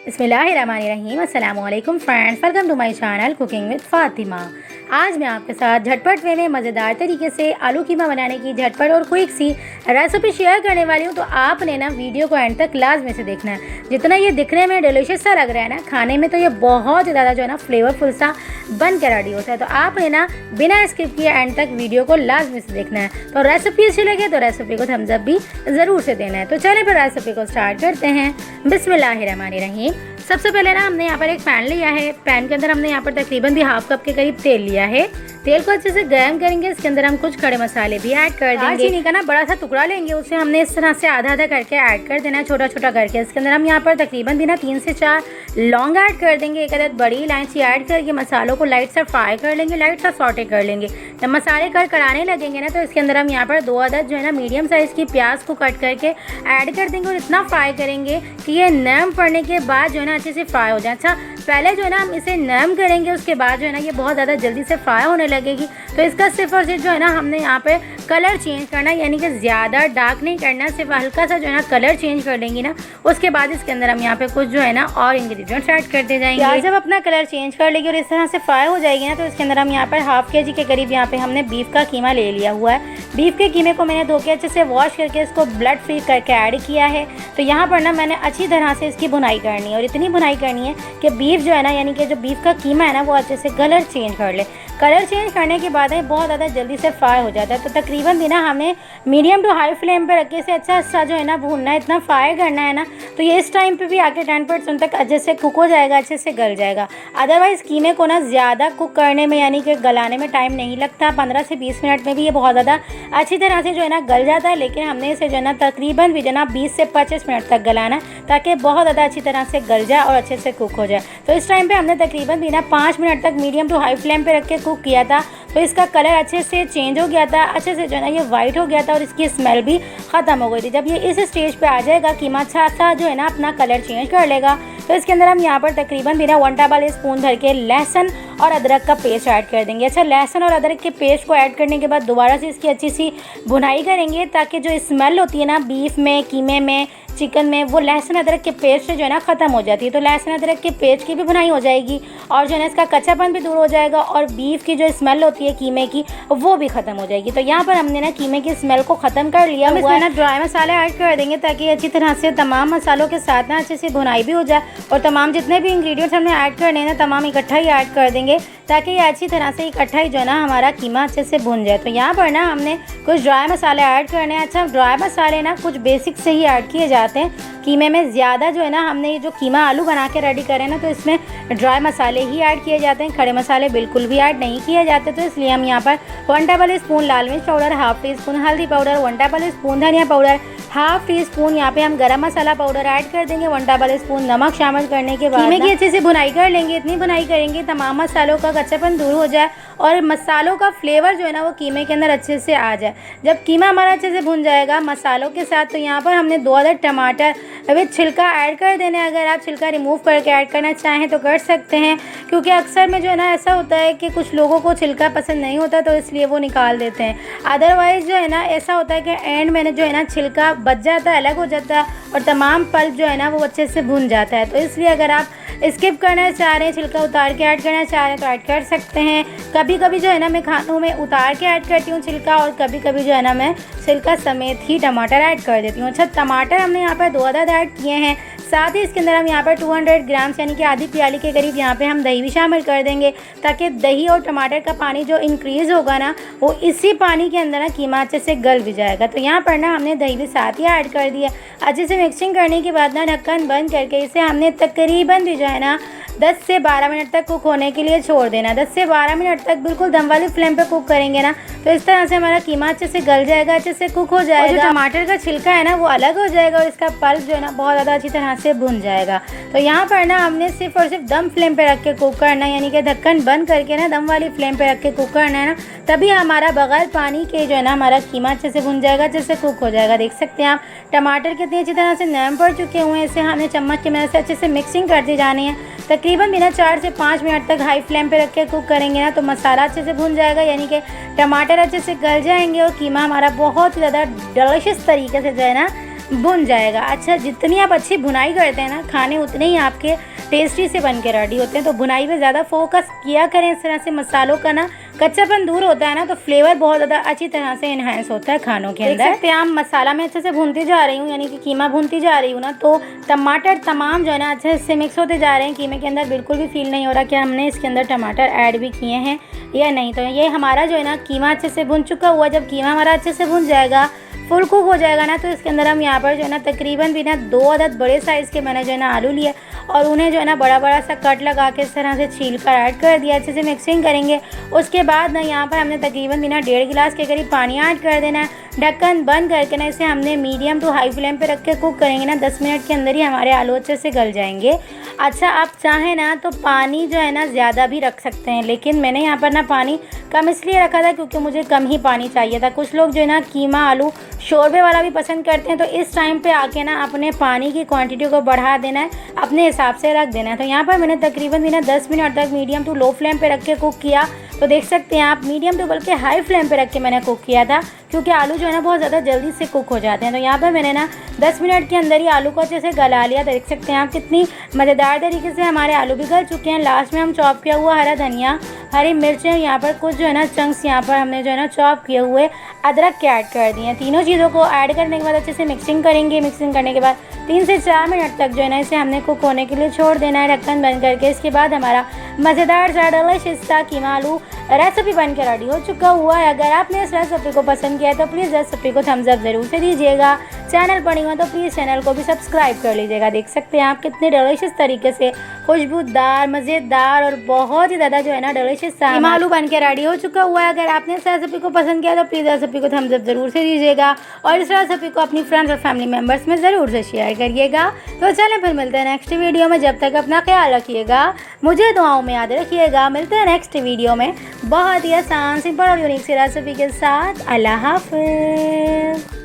बिस्मिल्लाहिर्रहमानिर्रहीम। अस्सलाम वालेकुम friends, welcome to my channel cooking with Fatima. आज मैं आपके साथ झटपट वे में मज़ेदार तरीके से आलू कीमा बनाने की झटपट और क्विक सी रेसिपी शेयर करने वाली हूँ। तो आपने ना वीडियो को एंड तक लाजमी से देखना है। जितना ये दिखने में डिलीशियस सा लग रहा है ना, खाने में तो ये बहुत ज़्यादा जो है ना फ्लेवरफुल सा बन के रेडी होता है। तो आपने ना बिना स्किप किए एंड तक वीडियो को लाजमी से देखना है। तो रेसिपी अच्छी लगे तो रेसिपी को थम्स अप भी ज़रूर से देना है। तो चलिए फिर रेसिपी को स्टार्ट करते हैं। बिस्मिल्लाहिर्रहमानिर्रहीम। सबसे पहले ना हमने यहाँ पर एक पैन लिया है। पैन के अंदर हमने यहाँ पर तकरीबन भी हाफ कप के करीब तेल लिया है। तेल को अच्छे से गर्म करेंगे। इसके अंदर हम कुछ खड़े मसाले भी ऐड कर देंगे। चीनी का ना बड़ा सा टुकड़ा लेंगे, उसे हमने इस तरह से आधा आधा करके ऐड कर देना है, छोटा छोटा करके। इसके अंदर हम यहाँ पर तकरीबन भी ना 3 से 4 लौंग ऐड कर देंगे। एक अदद बड़ी इलायची ऐड करके मसालों को लाइट सा फ्राई कर लेंगे, लाइट सा सॉटे कर लेंगे। जब मसाले कड़ाने लगेंगे ना, तो इसके अंदर हम यहाँ पर 2 अदद जो है ना मीडियम साइज़ की प्याज को कट करके ऐड कर देंगे और इतना फ्राई करेंगे कि ये नरम पड़ने के बाद जो है ना अच्छे से फ्राई हो जाए। अच्छा, पहले जो है ना हम इसे नरम करेंगे, उसके बाद जो है ना ये बहुत ज़्यादा जल्दी से फ्राई होने लगेगी। तो इसका सिर्फ और सिर्फ जो है ना हमने यहाँ पे कलर चेंज करना, यानी कि ज़्यादा डार्क नहीं करना, सिर्फ हल्का सा जो है ना कलर चेंज कर लेंगी ना, उसके बाद इसके अंदर हम यहाँ पे कुछ जो है ना और इंग्रेडिएंट्स ऐड करते जाएंगे। जब अपना कलर चेंज कर लेगी और इस तरह से फ्राई हो जाएगी ना, तो इसके अंदर हम यहाँ पर हाफ के जी के करीब यहाँ पे हमने बीफ का कीमा ले लिया हुआ है। बीफ के कीमे को मैंने धो के अच्छे से वॉश करके इसको ब्लड फ्री करके ऐड किया है। तो यहाँ पर ना मैंने अच्छी तरह से इसकी भुनाई करनी है और इतनी भुनाई करनी है कि बीफ जो है ना, यानी कि जो बीफ का कीमा है ना, वो अच्छे से कलर चेंज कर ले। कलर चेंज करने के बाद बहुत ज़्यादा जल्दी से फ्राई हो जाता है। तो तकरीबन भी ना हमें मीडियम टू हाई फ्लेम पे रख के इसे अच्छा जो है ना भूनना है, इतना फ्राई करना है ना। तो ये इस टाइम पे भी आके 10% तक अच्छे से कुक हो जाएगा, अच्छे से गल जाएगा। अदरवाइज़ कीमे को ना ज़्यादा कुक करने में, यानी कि गलाने में टाइम नहीं लगता। 15 से 20 मिनट में भी ये बहुत ज़्यादा अच्छी तरह से जो है ना गल जाता है। लेकिन हमने इसे जो है ना तकरीबन भी जो ना 20 से 25 मिनट तक गलाना है, ताकि बहुत ज़्यादा अच्छी तरह से गल जाए और अच्छे से कुक हो जाए। तो इस टाइम पर हमने तकरीबन भी ना 5 मिनट तक मीडियम टू हाई फ्लेम पर रख के कुक किया था। तो इसका कलर अच्छे से चेंज हो गया था, अच्छे से जो है ना ये वाइट हो गया था और इसकी स्मेल भी ख़त्म हो गई थी। जब ये इस स्टेज पे आ जाएगा, कीमा अच्छा सा जो है ना अपना कलर चेंज कर लेगा, तो इसके अंदर हम यहाँ पर तकरीबन बिना 1 टेबल स्पून भर के लहसुन और अदरक का पेस्ट ऐड कर देंगे। अच्छा, लहसुन और अदरक के पेस्ट को ऐड करने के बाद दोबारा से इसकी अच्छी सी भुनाई करेंगे, ताकि जो स्मेल होती है ना बीफ में, कीमे में, चिकन में, वो लहसुन अदरक के पेस्ट से जो है ना ख़त्म हो जाती है। तो लहसुन अदरक के पेस्ट की भी भुनाई हो जाएगी और जो है ना इसका कच्चापन भी दूर हो जाएगा और बीफ की जो स्मेल होती है कीमे की, वो भी ख़त्म हो जाएगी। तो यहाँ पर हमने ना कीमे की स्मेल को ख़त्म कर लिया। हम इसमें ना ड्राई मसाले ऐड कर देंगे, ताकि अच्छी तरह से तमाम मसालों के साथ ना अच्छे से भुनाई भी हो जाए और तमाम जितने भी इंग्रेडिएंट्स हमने ऐड करने हैं ना, तमाम इकट्ठा ही ऐड कर देंगे, ताकि ये अच्छी तरह से इकट्ठा ही जो है ना हमारा कीमा अच्छे से भुन जाए। तो यहाँ पर ना हमने कुछ ड्राई मसाले ऐड करने हैं। अच्छा, ड्राई मसाले ना कुछ बेसिक से ही ऐड किए जाते हैं कीमे में। ज़्यादा जो है ना हमने ये जो कीमा आलू बना के रेडी करें ना, तो इसमें ड्राई मसाले ही ऐड किए जाते हैं, खड़े मसाले बिल्कुल भी ऐड नहीं किए जाते। तो इसलिए हम यहाँ पर 1 टेबल स्पून लाल मिर्च पाउडर, हाफ टी स्पून हल्दी पाउडर, 1 टेबल स्पून धनिया पाउडर, हाफ टी स्पून यहाँ पे हम गरम मसाला पाउडर ऐड कर देंगे। 1 टेबल स्पून नमक शामिल करने के बाद कीमे की अच्छे से भुनाई कर लेंगे। इतनी भुनाई करेंगे तमाम मसालों का कच्चापन दूर हो जाए और मसालों का फ्लेवर जो है ना वो कीमे के अंदर अच्छे से आ जाए। जब कीमा हमारा अच्छे से भुन जाएगा मसालों के साथ, तो यहाँ पर हमने 2 अदद टमाटर विद छिलका ऐड कर देना है। अगर आप छिलका रिमूव करके ऐड करना चाहें तो कर सकते हैं, क्योंकि अक्सर में जो है ना ऐसा होता है कि कुछ लोगों को छिलका पसंद नहीं होता, तो इसलिए वो निकाल देते हैं। अदरवाइज़ जो है ना ऐसा होता है कि एंड में जो है ना छिलका बच जाता है, अलग हो जाता है और तमाम पल्प जो है ना वो अच्छे से भुन जाता है। तो इसलिए अगर आप स्किप करना चाह रहे हैं, छिलका उतार के ऐड करना चाह रहे हैं, तो ऐड कर सकते हैं। कभी कभी जो है ना मैं खानों में उतार के ऐड करती हूँ छिलका, और कभी कभी जो है ना मैं छिलका समेत ही टमाटर ऐड कर देती हूँ। अच्छा, टमाटर हमने यहाँ पर 2 अदद ऐड किए हैं। साथ ही इसके अंदर हम यहाँ पर 200 ग्राम्स यानी कि आधी प्याली के करीब यहाँ पे हम दही भी शामिल कर देंगे, ताकि दही और टमाटर का पानी जो इंक्रीज़ होगा ना, वो इसी पानी के अंदर ना कीमा अच्छे से गल भी जाएगा। तो यहाँ पर ना हमने दही भी साथ ही ऐड कर दिया। अच्छे से मिक्सिंग करने के बाद ना ढक्कन बंद करके इसे हमने तकरीबन भी जो है ना 10 से 12 मिनट तक कुक होने के लिए छोड़ देना। 10 से 12 मिनट तक बिल्कुल दम वाली फ्लेम पे कुक करेंगे ना, तो इस तरह से हमारा कीमा अच्छे से गल जाएगा, अच्छे से कुक हो जाएगा। और जो टमाटर का छिलका है ना वो अलग हो जाएगा और इसका पल्प जो है ना बहुत ज़्यादा अच्छी तरह से भुन जाएगा। तो यहाँ पर ना हमने सिर्फ और सिर्फ दम फ्लेम पे रख के कुक करना है, यानी कि ढक्कन बंद करके ना दम वाली फ्लेम पे रख के कुक करना है ना, तभी हमारा बगैर पानी के जो है ना हमारा कीमा अच्छे से भुन जाएगा, अच्छे से कुक हो जाएगा। देख सकते हैं आप टमाटर कितनी अच्छी तरह से नरम पड़ चुके हुए हैं। इसे हमने चम्मच की मदद से अच्छे से मिक्सिंग करती जानी है। तकरीबन बिना 4 से 5 मिनट तक हाई फ्लेम पे रख के कुक करेंगे ना, तो मसाला अच्छे से भुन जाएगा, यानी कि टमाटर अच्छे से गल जाएंगे और कीमा हमारा बहुत ही ज़्यादा डिलीशियस तरीके से जो है ना भुन जाएगा। अच्छा, जितनी आप अच्छी भुनाई करते हैं ना, खाने उतने ही आपके टेस्टी से बन के रेडी होते हैं। तो भुनाई पे ज़्यादा फोकस किया करें, इस तरह से मसालों का ना कच्चापन दूर होता है ना, तो फ्लेवर बहुत ज़्यादा अच्छी तरह से इन्हांस होता है खानों के अंदर। देख सकते हैं आप, मसाला मैं अच्छे से भूनती जा रही हूँ, यानी कि कीमा भूनती जा रही हूँ ना, तो टमाटर तमाम जो है ना अच्छे से मिक्स होते जा रहे हैं। कीमे के अंदर बिल्कुल भी फील नहीं हो रहा कि हमने इसके अंदर टमाटर ऐड भी किए हैं या नहीं। तो ये हमारा जो है ना कीमा अच्छे से भुन चुका हुआ। जब कीमा हमारा अच्छे से भुन जाएगा, फुल कुक हो जाएगा ना, तो इसके अंदर हम यहाँ पर जो है ना तकरीबन भी ना 2 अदद बड़े साइज़ के मैंने जो है ना आलू लिए और उन्हें जो है ना बड़ा बड़ा सा कट लगा के इस तरह से छील कर ऐड कर दिया। अच्छे से मिक्सिंग करेंगे। उसके बाद ना यहाँ पर हमने तकरीबन भी ना 1.5 गिलास के करीब पानी ऐड कर देना है। ढक्कन बंद करके ना इसे हमने मीडियम टू हाई फ्लेम पे रख के कुक करेंगे ना, 10 मिनट के अंदर ही हमारे आलू अच्छे से गल जाएंगे। अच्छा, आप चाहें ना तो पानी जो है ना ज़्यादा भी रख सकते हैं, लेकिन मैंने यहाँ पर ना पानी कम इसलिए रखा था क्योंकि मुझे कम ही पानी चाहिए था। कुछ लोग जो है ना कीमा आलू शोरबे वाला भी पसंद करते हैं, तो इस टाइम पे आके ना अपने पानी की क्वांटिटी को बढ़ा देना है, अपने हिसाब से रख देना है। तो यहाँ पर मैंने तकरीबन भी ना 10 मिनट तक मीडियम टू लो फ्लेम पे रख के कुक किया। तो देख सकते हैं आप, मीडियम टू बल्कि हाई फ्लेम पे रख के मैंने कुक किया था, क्योंकि आलू जो है ना बहुत ज़्यादा जल्दी से कुक हो जाते हैं। तो यहाँ पर मैंने ना 10 मिनट के अंदर ही आलू को अच्छे से गला लिया। देख सकते हैं आप, कितनी मज़ेदार तरीके से हमारे आलू भी गल चुके हैं। लास्ट में हम चॉप किया हुआ हरा धनिया, हरी मिर्चें, यहाँ पर कुछ जो है ना चंक्स यहाँ पर हमने जो है ना चॉप किए हुए अदरक के ऐड कर दिए हैं। तीनों चीज़ों को ऐड करने के बाद अच्छे से मिक्सिंग करेंगे। मिक्सिंग करने के बाद 3 से 4 मिनट तक जो है ना इसे हमने कुक होने के लिए छोड़ देना है, ढक्कन बंद करके। इसके बाद हमारा मज़ेदार सा डिलिशियस सा कीमा आलू रेसिपी बन के रेडी हो चुका हुआ है। अगर आपने इस रेसिपी को पसंद किया है तो प्लीज़ रेसिपी को थम्स अप ज़रूर से दीजिएगा। चैनल पर नहीं हो तो प्लीज़ चैनल को भी सब्सक्राइब कर लीजिएगा। देख सकते हैं आप, कितने डिलिशियस तरीके से खुशबूदार, मज़ेदार और बहुत ही ज़्यादा जो है ना डिलिशियस सा कीमा आलू बन के रेडी हो चुका हुआ है। अगर आपने इस रेसिपी को पसंद किया तो प्लीज़ रेसिपी को थम्स अप ज़रूर से दीजिएगा और इस रेसिपी को अपनी फ्रेंड्स और फैमिली मेम्बर्स में ज़रूर से शेयर करिएगा। तो चलें फिर मिलते हैं नेक्स्ट वीडियो में। जब तक अपना ख्याल रखिएगा, मुझे दुआओं में याद रखिएगा। मिलते हैं नेक्स्ट वीडियो में बहुत ही आसान, सिंपल और यूनिक सी रेसिपी के साथ। अल्लाह हाफ़िज़।